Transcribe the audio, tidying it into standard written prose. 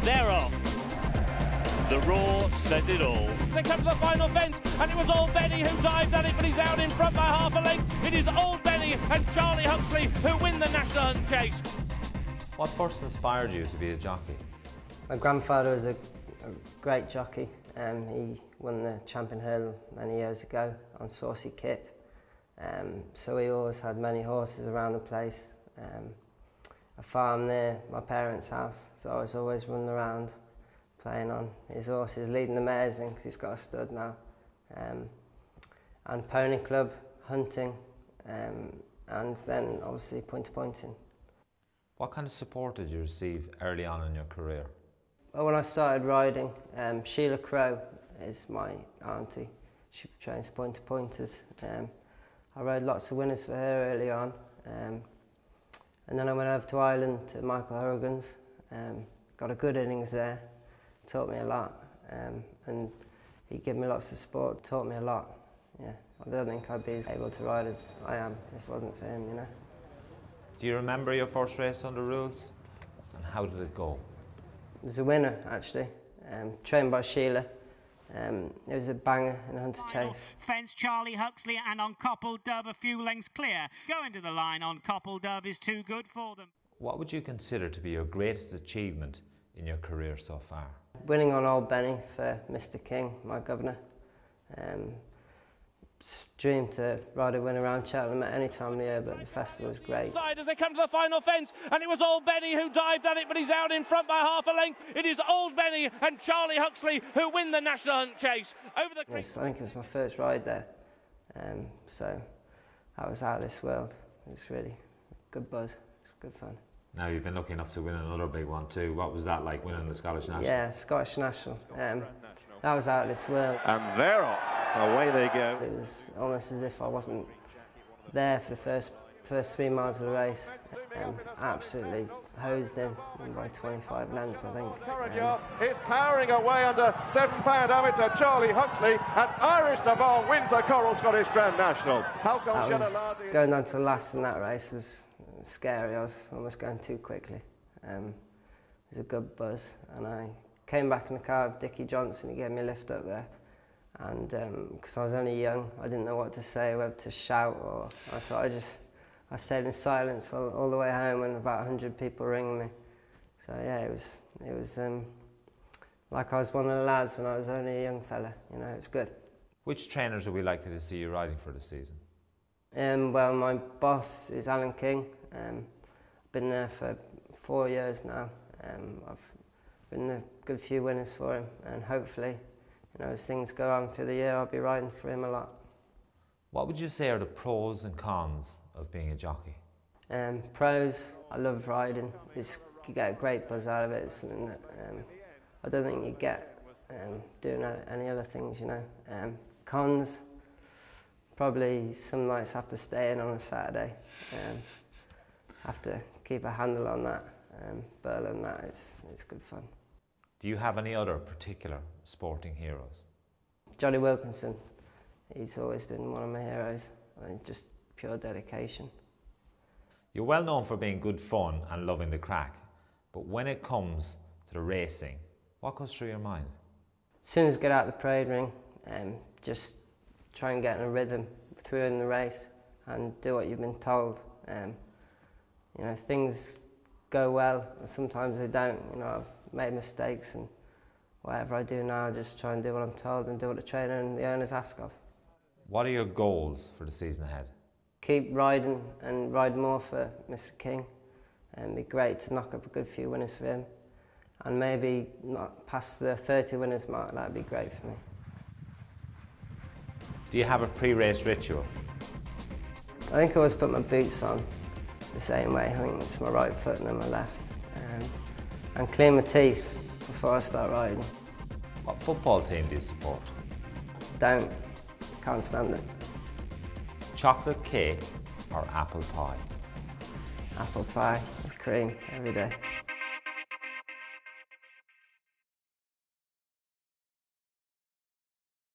They're off. The roar says it all. They come to the final fence, and it was Old Benny who dived at it, but he's out in front by half a length. It is Old Benny and Charlie Huxley who win the National Hunt Chase. What first inspired you to be a jockey? My grandfather was a great jockey. He won the Champion Hurdle many years ago on Saucy Kit. So he always had many horses around the place. A farm near my parents' house, so I was always running around playing on his horses, leading the mares in because he's got a stud now. And pony club, hunting, and then obviously point-to-pointing. What kind of support did you receive early on in your career? Well, when I started riding, Sheila Crow is my auntie. She trains point-to-pointers. I rode lots of winners for her early on. And then I went over to Ireland to Michael Horrigan's. Got a good innings there. Taught me a lot, and he gave me lots of support, taught me a lot. Yeah, I don't think I'd be as able to ride as I am if it wasn't for him, you know. Do you remember your first race under rules? And how did it go? There's a winner, actually, trained by Sheila. It was a banger in a hunter chase. Fence Charlie Huxley, and on Copple Dove a few lengths clear. Going to the line on Copple Dove is too good for them. What would you consider to be your greatest achievement in your career so far? Winning on Old Benny for Mr. King, my governor. Dream to ride a win around Cheltenham at any time of the year, but the festival was great. Side as they come to the final fence, and it was Old Benny who dived at it, but he's out in front by half a length. It is Old Benny and Charlie Huxley who win the National Hunt Chase over the creek. Yes, I think it was my first ride there, so I was out of this world. It was really good buzz. It was good fun. Now you've been lucky enough to win another big one too. What was that like, winning the Scottish National? Yeah, Scottish National. That was out of this world. And they're off. Away they go. It was almost as if I wasn't there for the first 3 miles of the race. Absolutely hosed in by 25 lengths, I think. Is powering away under £7 amateur Charlie Huxley, and Irish Navarre wins the Coral Scottish Grand National. Going down to the last in that race was scary. I was almost going too quickly. It was a good buzz, and I came back in the car with Dickie Johnson. He gave me a lift up there, and because I was only young, I didn't know what to say, whether to shout or. So I stayed in silence all the way home, and about 100 people ringing me. So yeah, it was like I was one of the lads when I was only a young fella. You know, it's good. Which trainers are we likely to see you riding for this season? Well, my boss is Alan King. I've been there for 4 years now. I've been a good few winners for him, and hopefully, you know, as things go on through the year, I'll be riding for him a lot. What would you say are the pros and cons of being a jockey? Pros, I love riding. You get a great buzz out of it. It's something that I don't think you get doing any other things, you know. Cons, probably some nights have to stay in on a Saturday. Have to keep a handle on that. But other than that, it's good fun. Do you have any other particular sporting heroes? Johnny Wilkinson, he's always been one of my heroes. I mean, just pure dedication. You're well known for being good fun and loving the crack, but when it comes to the racing, what goes through your mind? As soon as I get out the parade ring, just try and get in a rhythm through in the race and do what you've been told. You know, things go well, and sometimes they don't. You know, I've made mistakes, and whatever I do now, I just try and do what I'm told and do what the trainer and the owners ask of. What are your goals for the season ahead? Keep riding and ride more for Mr. King, and it'd be great to knock up a good few winners for him, and maybe not past the 30 winners mark. That'd be great for me. Do you have a pre-race ritual? I think I always put my boots on the same way. I think it's my right foot and then my left. And clean my teeth before I start riding. What football team do you support? Can't stand it. Chocolate cake or apple pie? Apple pie with cream every day.